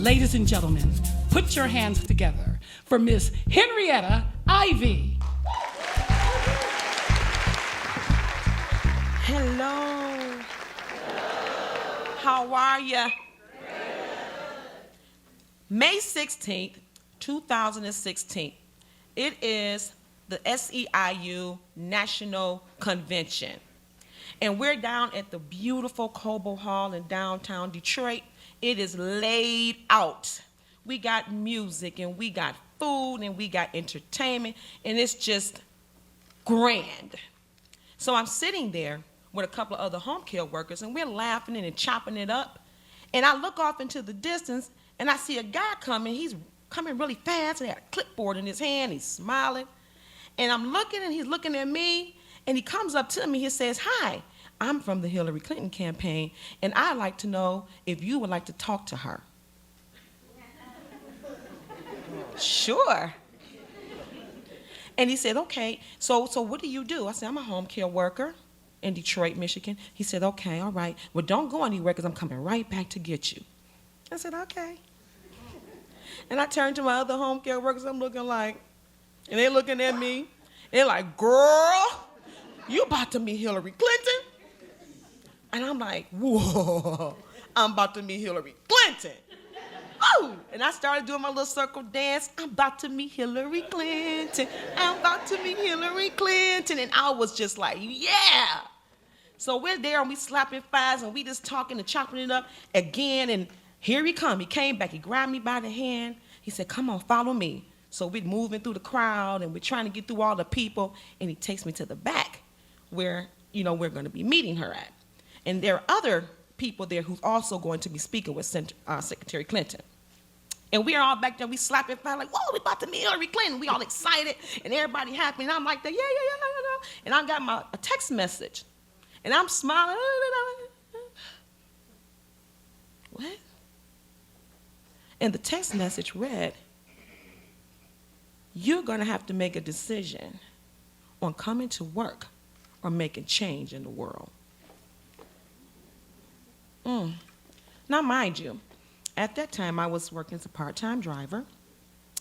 Ladies and gentlemen, put your hands together for Miss Henrietta Ivey. Hello. How are you? May 16th, 2016. It is the SEIU National Convention. And we're down at the beautiful Cobo Hall in downtown Detroit. It is laid out. We got music and we got food and we got entertainment, and it's just grand. So I'm sitting there with a couple of other home care workers, and we're laughing and chopping it up. And I look off into the distance, and I see a guy coming. He's coming really fast, and he had a clipboard in his hand. He's smiling. And I'm looking, and he's looking at me, and he comes up to me. He says, "Hi, I'm from the Hillary Clinton campaign, and I'd like to know if you would like to talk to her." Sure. And he said, "Okay, so what do you do?" I said, "I'm a home care worker in Detroit, Michigan." He said, "Okay, all right. Well, don't go anywhere because I'm coming right back to get you." I said, "Okay." And I turned to my other home care workers. I'm looking like, and they're looking at me. They're like, "Girl, you about to meet Hillary Clinton?" And I'm like, "Whoa, I'm about to meet Hillary Clinton." Ooh. And I started doing my little circle dance. "I'm about to meet Hillary Clinton. I'm about to meet Hillary Clinton." And I was just like, yeah. So we're there and we slapping fives and we just talking and chopping it up again. And here he come. He came back. He grabbed me by the hand. He said, "Come on, follow me." So we're moving through the crowd and we're trying to get through all the people. And he takes me to the back where, we're going to be meeting her at. And there are other people there who's also going to be speaking with Secretary Clinton. And we're all back there, we slapping fire like, "Whoa, we about to meet Hillary Clinton." We all excited and everybody happy. And I'm like, yeah. And I got a text message. And I'm smiling. What? And the text message read, "You're going to have to make a decision on coming to work or making change in the world." Now, mind you, at that time, I was working as a part-time driver,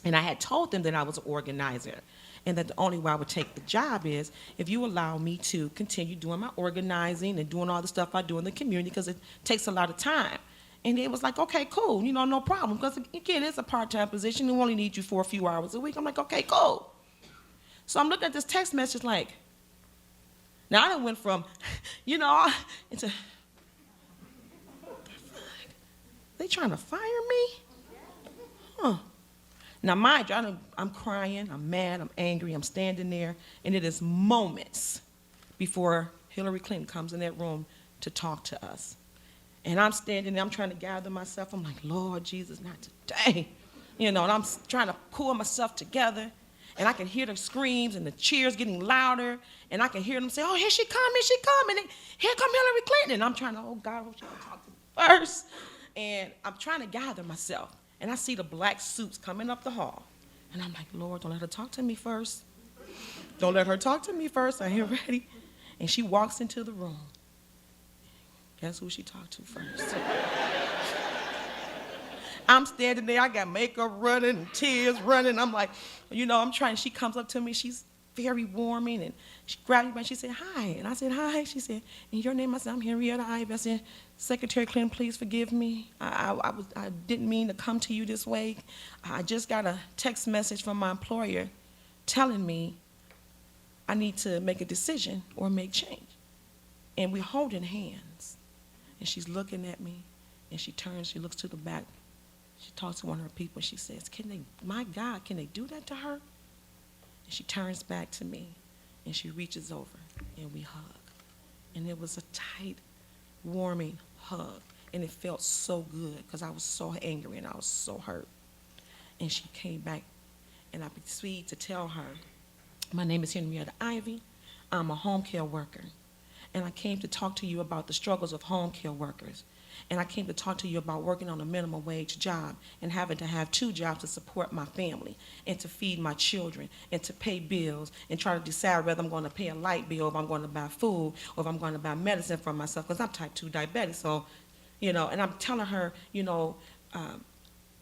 and I had told them that I was an organizer, and that the only way I would take the job is if you allow me to continue doing my organizing and doing all the stuff I do in the community, because it takes a lot of time. And it was like, "Okay, cool, no problem," because, again, it's a part-time position. We only need you for a few hours a week. I'm like, "Okay, cool." So I'm looking at this text message like, now I done went from, into, they trying to fire me? Huh. Now, mind you, I'm crying, I'm mad, I'm angry, I'm standing there, and it is moments before Hillary Clinton comes in that room to talk to us. And I'm standing there, I'm trying to gather myself. I'm like, "Lord Jesus, not today." And I'm trying to pull myself together, and I can hear the screams and the cheers getting louder, and I can hear them say, "Oh, here she come, here she come," and then, "Here come Hillary Clinton." And I'm trying to, oh God, I hope she gonna talk to me first. And I'm trying to gather myself. And I see the black suits coming up the hall. And I'm like, "Lord, don't let her talk to me first. Don't let her talk to me first. I ain't ready." And she walks into the room. Guess who she talked to first? I'm standing there. I got makeup running and tears running. I'm like, I'm trying. She comes up to me. She's very warming. And she grabbed me and she said, "Hi." And I said, "Hi." She said, "And your name?" I said, "I'm Henrietta Ivey." I said, "Secretary Clinton, please forgive me. I didn't mean to come to you this way. I just got a text message from my employer telling me I need to make a decision or make change." And we're holding hands. And she's looking at me, and she turns, she looks to the back. She talks to one of her people, and she says, "My God, can they do that to her?" And she turns back to me, and she reaches over, and we hug. And it was a tight, warming hug, and it felt so good because I was so angry and I was so hurt. And she came back, and I proceeded to tell her, "My name is Henrietta Ivey. I'm a home care worker, and I came to talk to you about the struggles of home care workers. And I came to talk to you about working on a minimum wage job and having to have 2 jobs to support my family and to feed my children and to pay bills and try to decide whether I'm going to pay a light bill, if I'm going to buy food, or if I'm going to buy medicine for myself, because I'm type 2 diabetic." So, and I'm telling her,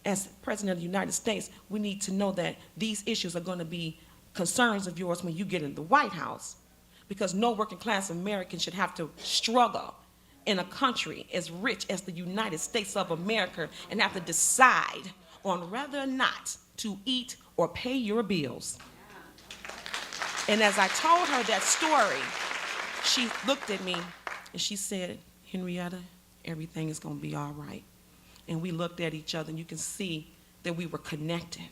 as President of the United States, we need to know that these issues are going to be concerns of yours when you get in the White House, because no working class American should have to struggle in a country as rich as the United States of America and have to decide on whether or not to eat or pay your bills. And as I told her that story, she looked at me and she said, Henrietta, everything is going to be all right. And we looked at each other, and you can see that we were connected.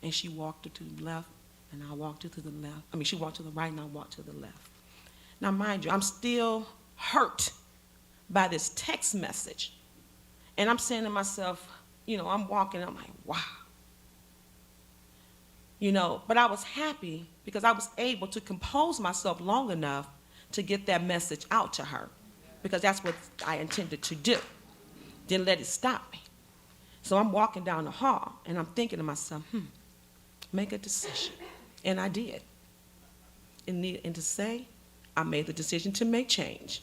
And she walked her to the left, and I walked her to the left. I mean, she walked to the right, and I walked to the left. Now, mind you, I'm still hurt by this text message. And I'm saying to myself, you know, I'm walking, I'm like, wow. You know, but I was happy because I was able to compose myself long enough to get that message out to her, because that's what I intended to do. Didn't let it stop me. So I'm walking down the hall, and I'm thinking to myself, make a decision. And I did. And to say, I made the decision to make change.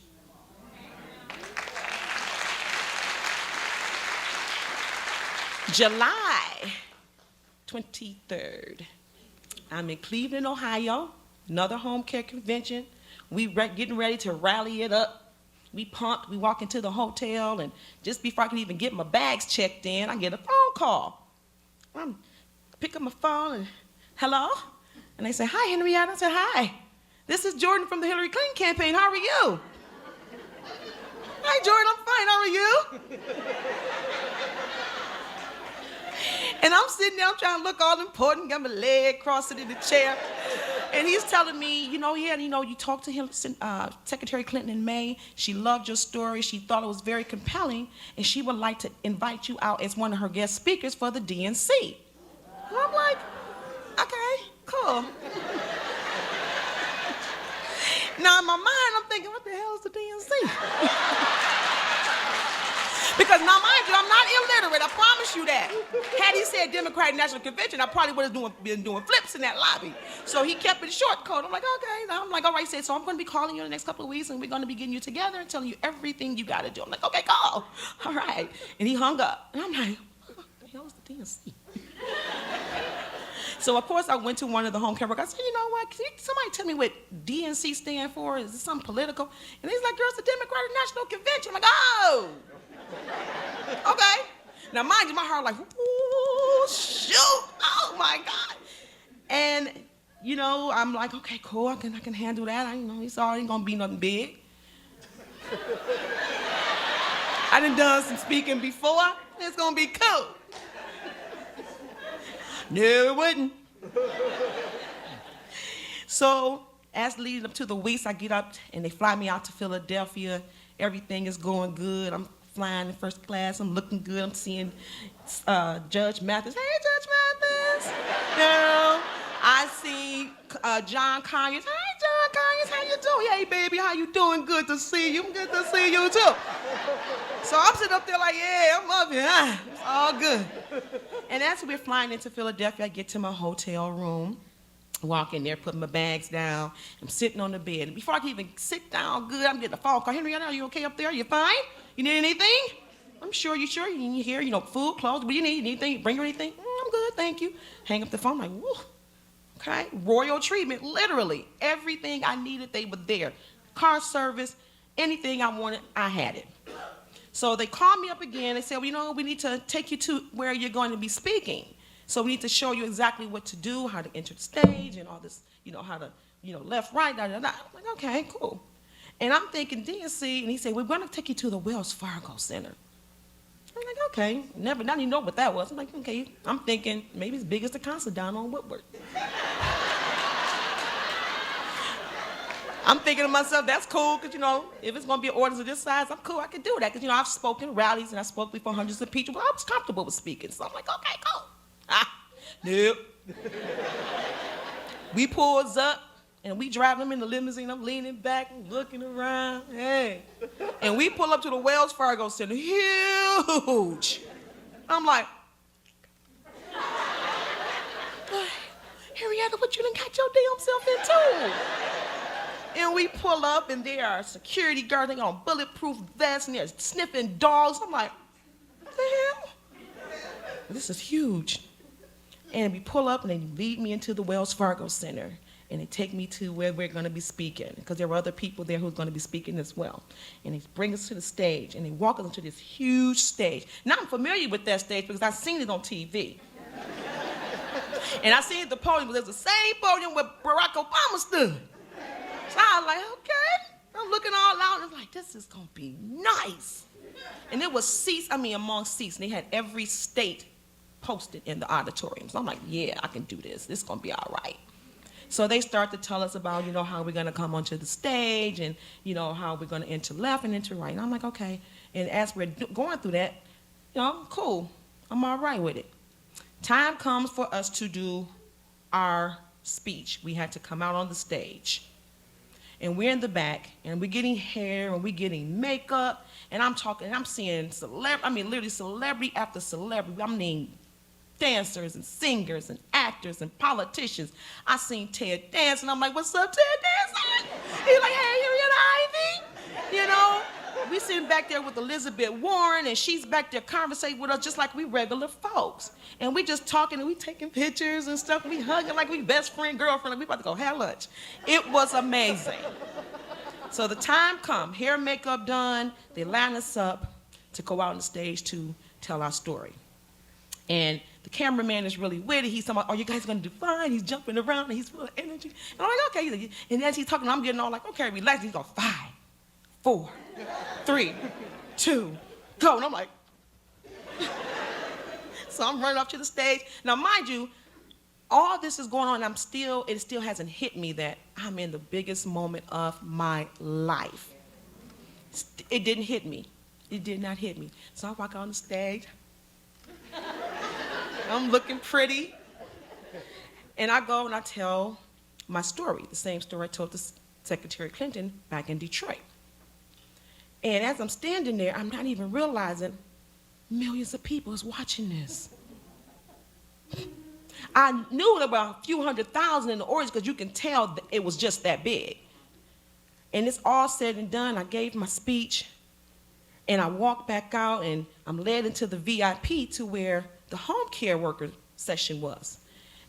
July 23rd, I'm in Cleveland, Ohio, another home care convention. We getting ready to rally it up. We pumped, we walk into the hotel, and just before I can even get my bags checked in, I get a phone call. I pick up my phone, and hello? And they say, hi, Henrietta. I said, hi. This is Jordan from the Hillary Clinton campaign. How are you? Hi, Jordan, I'm fine. How are you? And I'm sitting there, I'm trying to look all important, got my leg crossed in the chair. And he's telling me, you know, yeah, you know, you talked to him, Secretary Clinton in May. She loved your story. She thought it was very compelling, and she would like to invite you out as one of her guest speakers for the DNC. And I'm like, okay, cool. Now, in my mind, I'm thinking, what the hell is the DNC? Because now, mind you, I'm not illiterate, I promise you that. Had he said Democratic National Convention, I probably would have been doing flips in that lobby. So he kept it short code. I'm like, okay. Now I'm like, all right, he said, so I'm going to be calling you in the next couple of weeks, and we're going to be getting you together and telling you everything you got to do. I'm like, okay, call. All right. And he hung up. And I'm like, what the hell is the DNC? So, of course, I went to one of the home care workers. I said, you know what, can somebody tell me what DNC stand for? Is it something political? And he's like, girl, it's the Democratic National Convention. I'm like, oh. Okay. Now, mind you, my heart like, ooh, shoot. Oh, my God. And, you know, I'm like, okay, cool. I can handle that. You know, it's already going to be nothing big. I done some speaking before. It's going to be cool. No, it wouldn't. So, as leading up to the weeks, I get up and they fly me out to Philadelphia. Everything is going good. I'm flying in first class. I'm looking good. I'm seeing Judge Mathis. Hey, Judge Mathis. You know, I see John Conyers. Hey, John Conyers, how you doing? Hey, baby, how you doing? Good to see you. Good to see you, too. So I'm sitting up there like, yeah, I'm up here. It's all good. And as we're flying into Philadelphia, I get to my hotel room, walk in there, put my bags down. I'm sitting on the bed. And before I can even sit down good, I'm getting a phone call. Henrietta, are you okay up there? You fine? You need anything? I'm sure. You sure? You need here, you know, food, clothes. What do you need? You need anything? Bring her anything? I'm good, thank you. Hang up the phone. I'm like, whoa. Okay, royal treatment, literally. Everything I needed, they were there. Car service, anything I wanted, I had it. So they called me up again. They said, well, you know, we need to take you to where you're going to be speaking. So we need to show you exactly what to do, how to enter the stage and all this, you know, how to, you know, left, right, da, da, da. I'm like, okay, cool. And I'm thinking DNC, and he said, we're going to take you to the Wells Fargo Center. I'm like, okay. Never, not even know what that was. I'm like, okay. I'm thinking maybe as big as the concert down on Woodward. I'm thinking to myself, that's cool, because, you know, if it's going to be an audience of this size, I'm cool, I can do that. Because, you know, I've spoken rallies, and I spoke before hundreds of people, but I was comfortable with speaking. So I'm like, okay, cool. Nope. We pulls up, and we drive them in the limousine. I'm leaning back and looking around. Hey. And we pull up to the Wells Fargo Center. Huge. I'm like, Henrietta, what you done got your damn self into? And we pull up, and there are security guards. They got on bulletproof vests, and they're sniffing dogs. I'm like, what the hell? This is huge. And we pull up and they lead me into the Wells Fargo Center. And they take me to where we're going to be speaking, because there were other people there who were going to be speaking as well. And they bring us to the stage, and they walk us into this huge stage. Now, I'm familiar with that stage because I've seen it on TV. And I seen it at the podium, but it was the same podium where Barack Obama stood. So I was like, okay. I'm looking all out, and I'm like, this is going to be nice. And there was seats, among seats, and they had every state posted in the auditorium. So I'm like, yeah, I can do this. This is going to be all right. So they start to tell us about, how we're going to come onto the stage and, how we're going to enter left and enter right. And I'm like, okay. And as we're going through that, cool. I'm all right with it. Time comes for us to do our speech. We had to come out on the stage. And we're in the back, and we're getting hair, and we're getting makeup. And I'm seeing literally celebrity after celebrity. Dancers and singers and actors and politicians. I seen Ted dance, and I'm like, what's up, Ted dancing? He's like, hey, Henrietta Ivey. We sitting back there with Elizabeth Warren, and she's back there conversating with us just like we regular folks. And we just talking, and we taking pictures and stuff. We hugging like we best friend, girlfriend, like we about to go have lunch. It was amazing. So the time come, hair and makeup done, they line us up to go out on the stage to tell our story. And the cameraman is really witty. He's talking about, you guys going to do fine? He's jumping around, and he's full of energy. And I'm like, okay. And as he's talking, I'm getting all like, okay, relax. He's going, 5, 4, 3, 2, go. And I'm like, so I'm running off to the stage. Now, mind you, all this is going on, and it still hasn't hit me that I'm in the biggest moment of my life. It didn't hit me. It did not hit me. So I walk on the stage. I'm looking pretty. And I go and I tell my story, the same story I told to Secretary Clinton back in Detroit. And as I'm standing there, I'm not even realizing millions of people is watching this. I knew there were a few 100,000 in the audience because you can tell that it was just that big. And it's all said and done. I gave my speech, and I walked back out, and I'm led into the VIP to where the home care worker session was.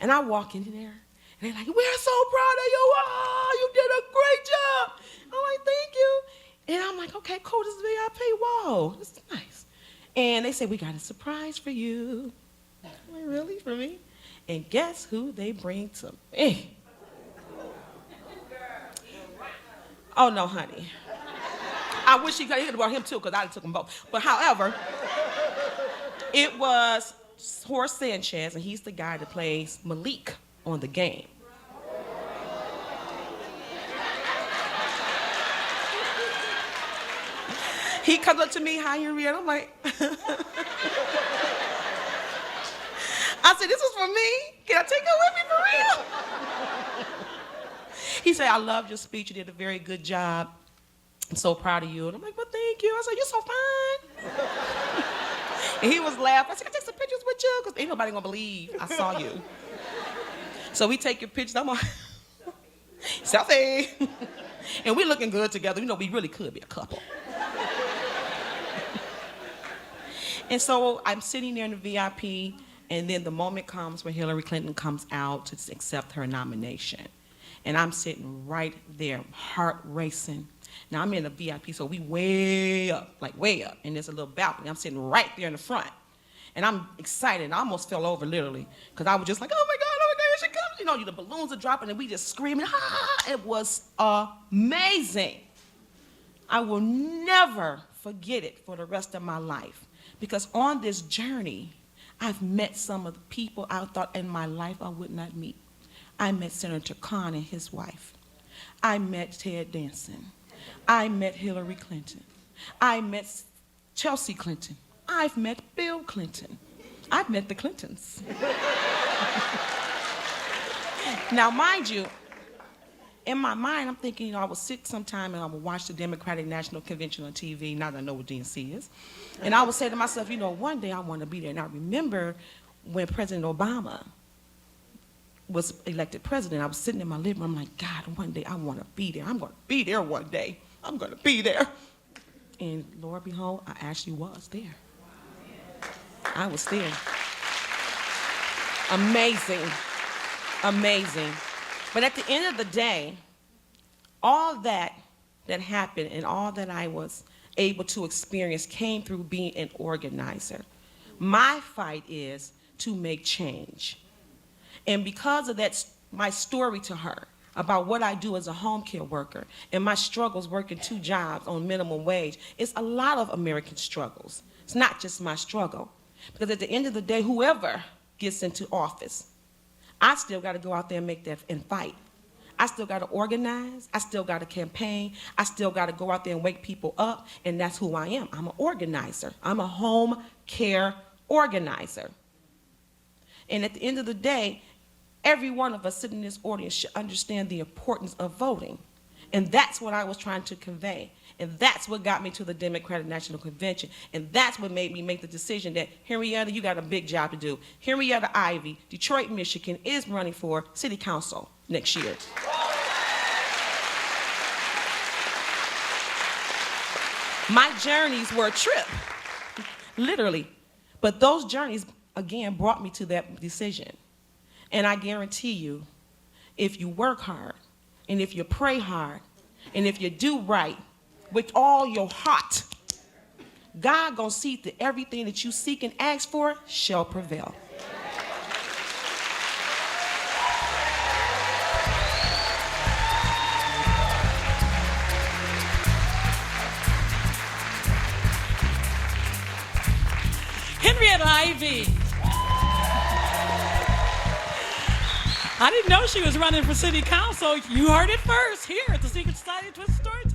And I walk in there, and they're like, we're so proud of you. Oh, you did a great job. I'm like, thank you. And I'm like, okay, cool, this is VIP. Whoa, this is nice. And they say, we got a surprise for you. I'm like, really, for me? And guess who they bring to me? Oh, no, honey. I wish he could have brought him too, because I took them both. But however, it was Horace Sanchez, and he's the guy that plays Malik on The Game. He comes up to me, hi, Henrietta. I'm like, I said, this is for me? Can I take it with me for real? He said, I loved your speech. You did a very good job. I'm so proud of you. And I'm like, well, thank you. I said, you're so fine. And he was laughing. I said, can I take some pictures with you? Because ain't nobody going to believe I saw you. So we take your pictures. I'm like, selfie. And we're looking good together. We really could be a couple. And so I'm sitting there in the VIP, and then the moment comes when Hillary Clinton comes out to accept her nomination. And I'm sitting right there, heart racing. Now I'm in the VIP, so we way up, and there's a little balcony. I'm sitting right there in the front. And I'm excited. I almost fell over, literally, because I was just like, oh my God, here she comes. The balloons are dropping, and we just screaming, ah! It was amazing. I will never forget it for the rest of my life. Because on this journey, I've met some of the people I thought in my life I would not meet. I met Senator Khan and his wife. I met Ted Danson. I met Hillary Clinton. I met Chelsea Clinton. I've met Bill Clinton. I've met the Clintons. Now, mind you, in my mind, I'm thinking, I would sit sometime and I would watch the Democratic National Convention on TV, now that I know what DNC is. And I would say to myself, one day I want to be there. And I remember when President Obama was elected president, I was sitting in my living room, I'm like, God, one day I want to be there. I'm going to be there one day. I'm going to be there. And Lord behold, I actually was there. I was there. Amazing. Amazing. But at the end of the day, all that happened and all that I was able to experience came through being an organizer. My fight is to make change. And because of that, my story to her about what I do as a home care worker and my struggles working 2 jobs on minimum wage, it's a lot of American struggles. It's not just my struggle. Because at the end of the day, whoever gets into office, I still got to go out there and make that and fight. I still got to organize. I still got to campaign. I still got to go out there and wake people up, and that's who I am. I'm an organizer. I'm a home care organizer. And at the end of the day, every one of us sitting in this audience should understand the importance of voting. And that's what I was trying to convey. And that's what got me to the Democratic National Convention. And that's what made me make the decision that, Henrietta, you got a big job to do. Henrietta Ivey, Detroit, Michigan, is running for city council next year. My journeys were a trip, literally. But those journeys, again, brought me to that decision. And I guarantee you, if you work hard, and if you pray hard, and if you do right with all your heart, God gonna see that everything that you seek and ask for shall prevail. Henrietta Ivey. I didn't know she was running for city council. You heard it first here at the Secret Society of Twisted Stories.